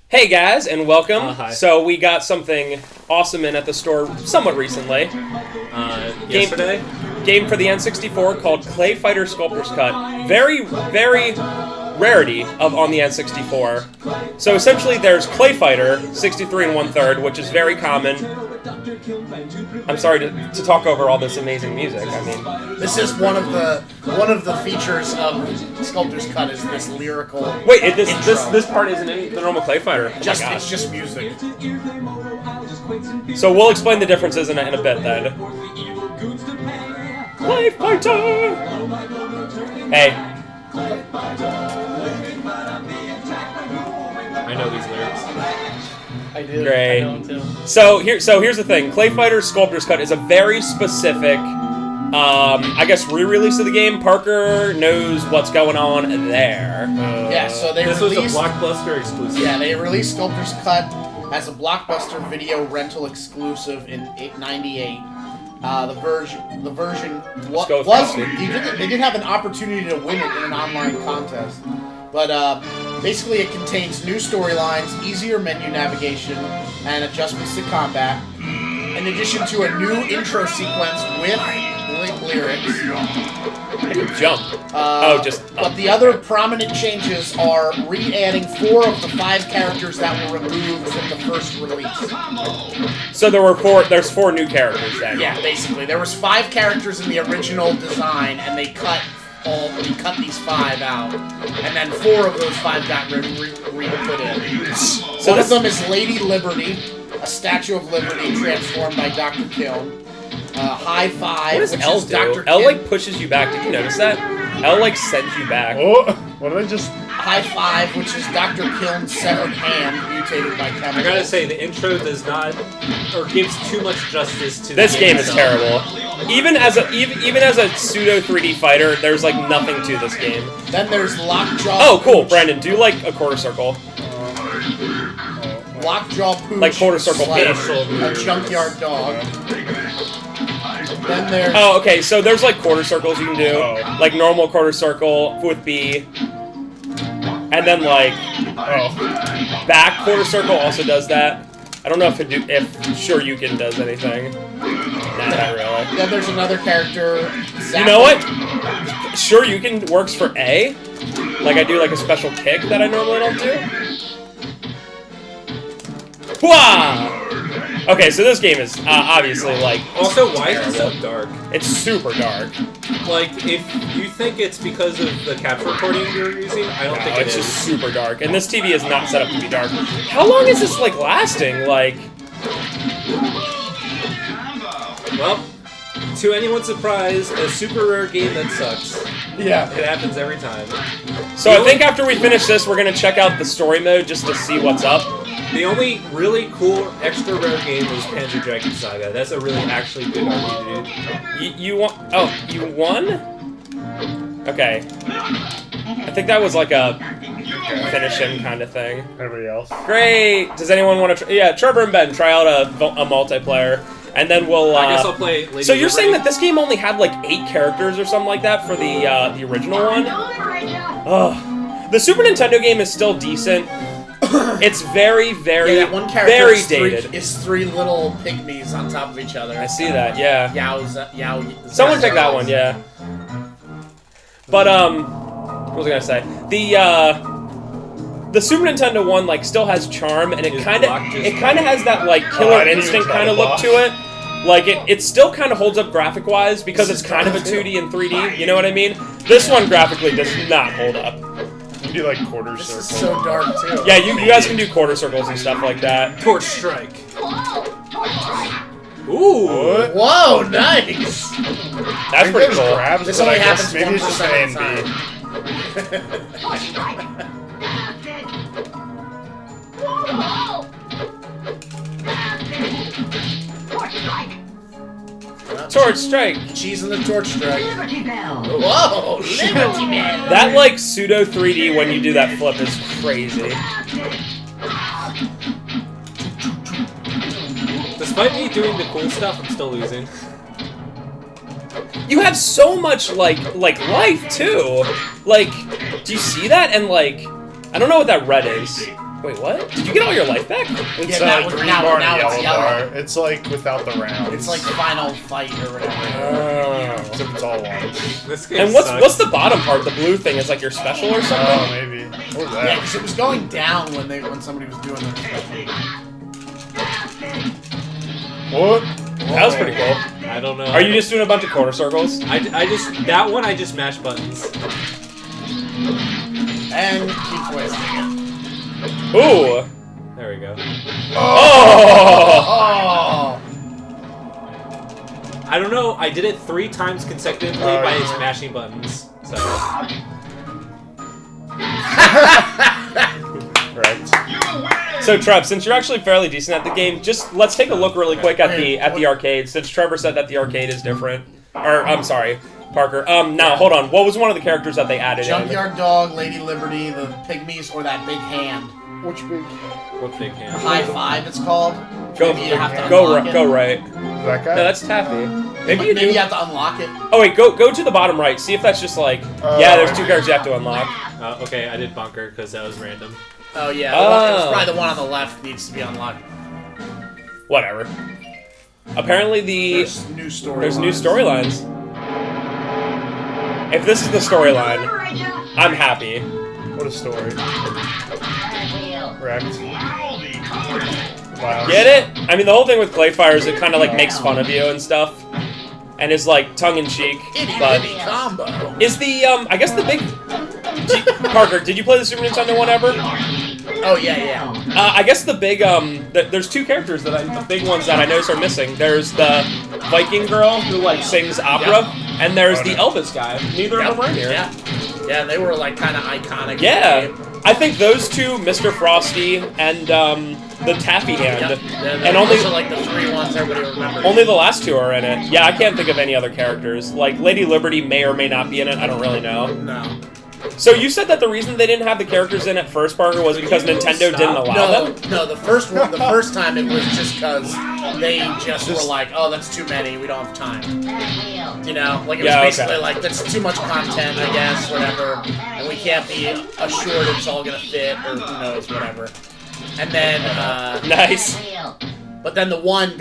Hey guys, and welcome. Hi. So we got something awesome in at the store somewhat recently. Yesterday? Game for the N64 called Clayfighter Sculptor's Cut. Very rarity on the N64. So essentially there's Clayfighter 63 1/3, which is very common. I'm sorry to talk over all this amazing music. I mean, this is one of the features of Sculptor's Cut is this lyrical. Wait, this part isn't in the normal Clayfighter. Oh It's just music. So we'll explain the differences in a bit then. Clayfighter. Hey. I know these lyrics. I do. Great. I know them too. So here's the thing. Clayfighter Sculptor's Cut is a very specific, I guess, re-release of the game. Parker knows what's going on there. Yeah, so This was a Blockbuster exclusive. Yeah, they released Sculptor's Cut as a Blockbuster video rental exclusive in '98. The version they did have an opportunity to win it in an online contest, but basically it contains new storylines, easier menu navigation, and adjustments to combat, in addition to a new intro sequence with lyrics. I can jump. But the other prominent changes are re-adding 4 of the 5 characters that were removed from the first release. So there's 4 new characters then. Yeah, basically. There was 5 characters in the original design, and they cut these 5 out. And then 4 of those 5 got put in. So one of them is Lady Liberty, a Statue of Liberty transformed by Dr. Kiln. High Five, What does L do? Dr. L Kiln. pushes you back. Did you notice that? L sends you back. Oh, what did I just... High Five, which is Dr. Kiln's severed hand mutated by chemicals. I gotta say, the intro does not, or gives too much justice to This the game is itself. terrible. Even as a pseudo 3D fighter, there's like nothing to this game. Then there's Lockjaw. Oh, cool, Pooch. Brandon. Do like a quarter circle. Lockjaw Pooch. Like quarter circle slash pooch. a junkyard dog. Then there's... Oh, okay. So there's like quarter circles you can do, Oh. like normal quarter circle with B, and then like back quarter circle also does that. I don't know if Shoryuken does anything. Nah, not really. Then there's another character. You know what? Shoryuken works for A. Like I do like a special kick that I normally don't do. Hwah! Okay, so this game is obviously like Also, why is it terrible. so dark? It's super dark. Like, if you think it's because of the capture recording you're using, I don't think it It's is. just super dark, and this TV is not set up to be dark. How long is this like lasting? Like, Well, to anyone's surprise, a super rare game that sucks. Yeah. It happens every time. so I think after we finish this, we're gonna check out the story mode just to see what's up. The only really cool extra rare game is Panzer Dragoon Saga. That's a really actually good RPG. You won? Oh, you won? Okay. I think that was like a finish-in kind of thing. Everybody else? Great. Does anyone want to? Yeah, Trevor and Ben try out a multiplayer, and then we'll. I guess I'll play Lady So you're saying that Liberty. this game only had like 8 characters or something like that for the original one? Ugh. The Super Nintendo game is still decent. It's very, very, that one character very is dated. is 3 little pygmies on top of each other. I see that, yeah. Yow. Someone pick that one, yeah. But what was I gonna say? The Super Nintendo one like still has charm, and it Is kind block of just- has that like I Killer didn't even Instinct try kind to of look block. to it. Like it still kind of holds up graphic wise because it's kind of a 2D and 3D. You know what I mean? This one graphically does not hold up. You do like quarter This circle. is so dark too. Yeah, you guys can do quarter circles and stuff like that. Torch Strike. Ooh. What? Whoa, nice. That's pretty There's cool. grabs, This but only I guess happens maybe it's just 1% A of the and time. B. Torch Strike. Cheese in the torch strike. Liberty Bell. Whoa, Liberty Bell. That like pseudo 3D when you do that flip is crazy. Despite me doing the cool stuff, I'm still losing. You have so much like life too. Like, do you see that? And like, I don't know what that red is. Wait, what? Did you get all your life back? It's Yeah, a green now bar and a it's yellow yellow. bar. It's like without the rounds. It's like the final fight or whatever. Oh. Except it's all ones. This game And sucks. what's the bottom part? The blue thing is like your special or something? Oh, maybe. What was Yeah, that? because it was going down when somebody was doing it. What? That was pretty cool. I don't know. Are you just doing a bunch of quarter circles? I just that one I just mash buttons. And keeps wasting it. Ooh! There we go. Oh! Oh! I don't know. I did it 3 times consecutively Oh, by yeah. smashing buttons. So Right. So Trev, since you're actually fairly decent at the game, just let's take a look really quick at the arcade. Since Trevor said that the arcade is different, or I'm sorry, Parker. Now hold on. What was one of the characters that they added in? Junkyard Dog, Lady Liberty, the Pygmies, or that big hand. Which big? what big hand? High Five, it's called. Go, Maybe you have to go, unlock it. go right. That guy? No, that's Taffy. Maybe you do. Maybe you have to unlock it. Oh wait, go to the bottom right. See if that's just like yeah. There's 2 characters you have to unlock. Okay, I did bunker because that was random. Oh yeah, Oh. it was probably the one on the left needs to be unlocked. Whatever. Apparently There's new storylines. there's new storylines. If this is the storyline, I'm happy. What a story. Wrecked. Wow. Get it? I mean, the whole thing with Clayfighter is it kind of like makes fun of you and stuff, and is like tongue in cheek. Itty But bitty combo. is the I guess the big Parker? Did you play the Super Nintendo one ever? Oh yeah. I guess the big there's 2 characters that the big ones that I noticed are missing. There's the Viking girl who like sings opera, and there's the Elvis guy. Neither of them are in here. Yeah, they were like kind of iconic. Yeah, in the game. I think those 2, Mr. Frosty and the Taffy Hand, Yep. and only those are like the 3 ones everybody remembers. only the last 2 are in it. Yeah, I can't think of any other characters. Like Lady Liberty may or may not be in it. I don't really know. No. So you said that the reason they didn't have the characters in at first, Parker, was because Nintendo didn't allow them? No, the first one, the first time it was just because they just were like, oh, that's too many, we don't have time. You know, like it was Yeah, basically okay. like, that's too much content, I guess, whatever, and we can't be assured it's all gonna fit, or who knows, whatever. And then, Nice. but then the one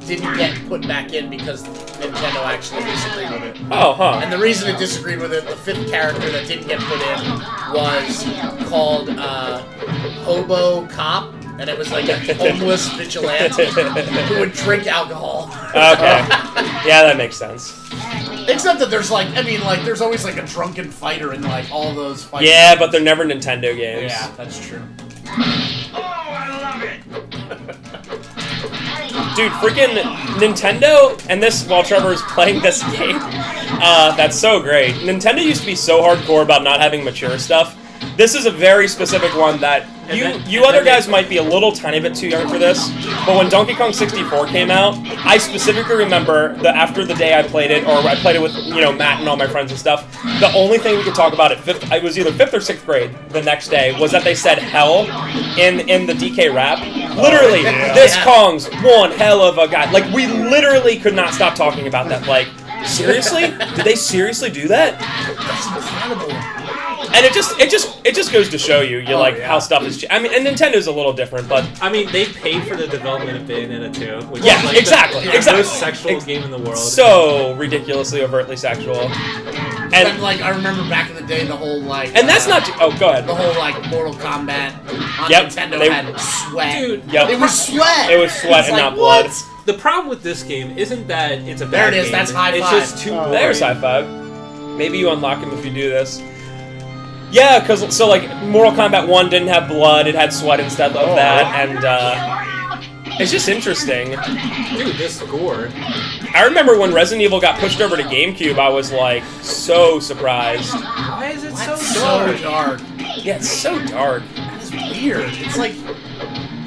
didn't get put back in because Nintendo actually disagreed with it. Oh, huh. And the reason it disagreed with it, the 5th character that didn't get put in was called Hobo Cop, and it was like a homeless vigilante who would drink alcohol. Okay. Yeah, that makes sense. Except that there's like, I mean, like, there's always like a drunken fighter in like all those fights. Yeah, but they're never Nintendo games. Yeah, that's true. Dude, freaking Nintendo, and this while Trevor is playing this game, that's so great. Nintendo used to be so hardcore about not having mature stuff. This is a very specific one that you other guys might be a little tiny bit too young for this, but when Donkey Kong 64 came out, I specifically remember that after the day I played it, or I played it with, you know, Matt and all my friends and stuff, the only thing we could talk about it was either 5th or 6th grade the next day, was that they said hell in the DK rap. Literally, this Kong's one hell of a guy. Like, we literally could not stop talking about that. Like, seriously? Did they seriously do that? That's incredible. And it just goes to show you, how stuff is. I mean, and Nintendo's a little different, but I mean, they paid for the development of Bayonetta 2, which yeah, is like exactly. the most sexual game in the world. So ridiculously, overtly sexual. And And like, I remember back in the day, the whole like, and that's not. Oh, go ahead. the whole like Mortal Kombat on Yep, Nintendo they- had sweat. Dude, Yep. It was sweat. It was sweat It's and like, not blood. what? the problem with this game isn't that it's a There bad it is, game. that's high It's five. just too Oh, boring. There's high five. Maybe you unlock him if you do this. Yeah, because so like Mortal Kombat 1 didn't have blood; it had sweat instead of that, and it's just interesting. Dude, this gore. I remember when Resident Evil got pushed over to GameCube, I was like so surprised. Why is it so So dark? dark. Yeah, it's so dark. It's weird. It's like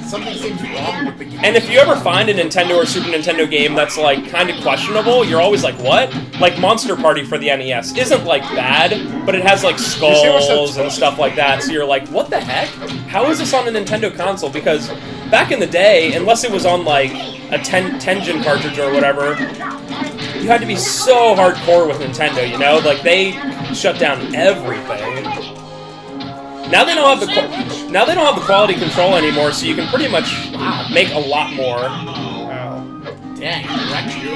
something seems wrong with the game. And if you ever find a Nintendo or Super Nintendo game that's like kind of questionable, you're always like, what? Like Monster Party for the NES isn't like bad, but it has like skulls and stuff like that. So you're like, what the heck? How is this on a Nintendo console? Because back in the day, unless it was on like a Tengen cartridge or whatever, you had to be so hardcore with Nintendo, you know? Like they shut down everything. Now they don't have the quality control anymore, so you can pretty much make a lot more. Wow. Dang, I wrecked you.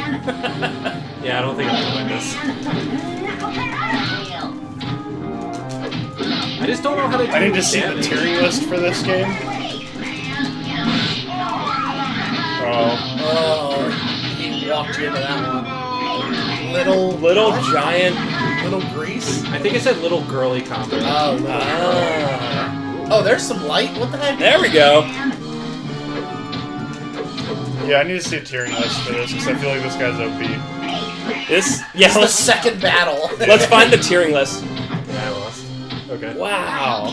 Yeah, I don't think I'm gonna win this. I just don't know how to do I need to see the damage. tiering list for this game. Oh. Oh, he walked you into that one. Little giant. Little grease. I think it said little girly combo. Oh, oh, there's some light. What the heck? There we go. Yeah, I need to see a tiering list for this because I feel like this guy's OP. It's the Let's second battle. let's find the tiering list. Yeah, I lost. Okay. Wow.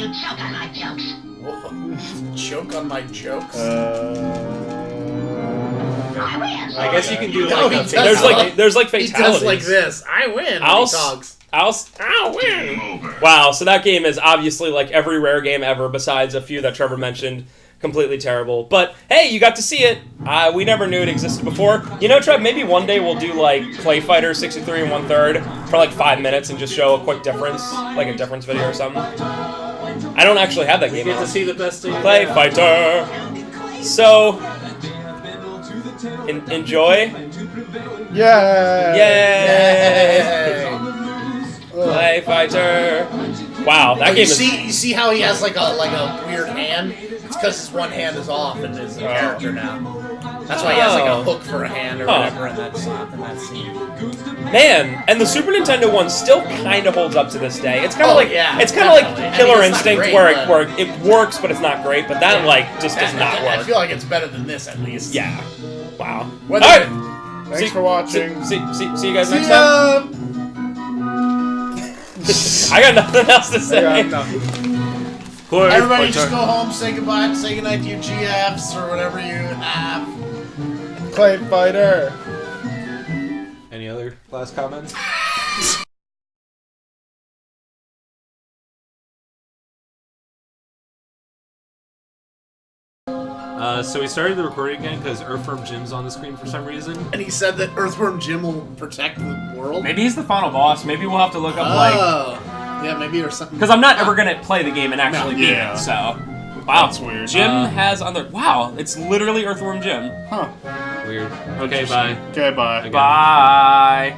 Choke on my jokes. I guess you can do No, like he a does. There's like He fatalities. does like this. I win. I'll He talks. I'll win. Wow, so that game is obviously like every rare game ever besides a few that Trevor mentioned. Completely terrible. But hey, you got to see it. We never knew it existed before. You know, Trev, maybe one day we'll do like Clayfighter 63 1/3 for like 5 minutes and just show a quick difference, like a difference video or something. I don't actually have that You game get on. to see the best thing. Clayfighter. So, enjoy. Yeah. Yay! Clayfighter. Wow, that game is. You see how he has like a weird hand? It's because his one hand is off and is a character now. That's why he has like a hook for a hand or whatever in that scene. Man, and the Super Nintendo one still kind of holds up to this day. It's kind of it's kind of definitely. like Killer I mean, it's not Instinct, great, where but- it works, but it's not great. But that just does not I work. feel like it's better than this at least. Yeah. Wow. Whether All right. Thanks for watching. See you guys next time. I got nothing else to say. Everybody just go home, say goodbye, say goodnight to your GFs or whatever you have. Clayfighter. Any other last comments? So we started the recording again because Earthworm Jim's on the screen for some reason. And he said that Earthworm Jim will protect the world. Maybe he's the final boss. Maybe we'll have to look up yeah, maybe or something. because I'm not ever gonna play the game and actually beat Yeah. it. So, wow, That's weird. Jim has on the wow. It's literally Earthworm Jim. Huh. Weird. Okay, bye. Okay, bye. Again. Bye.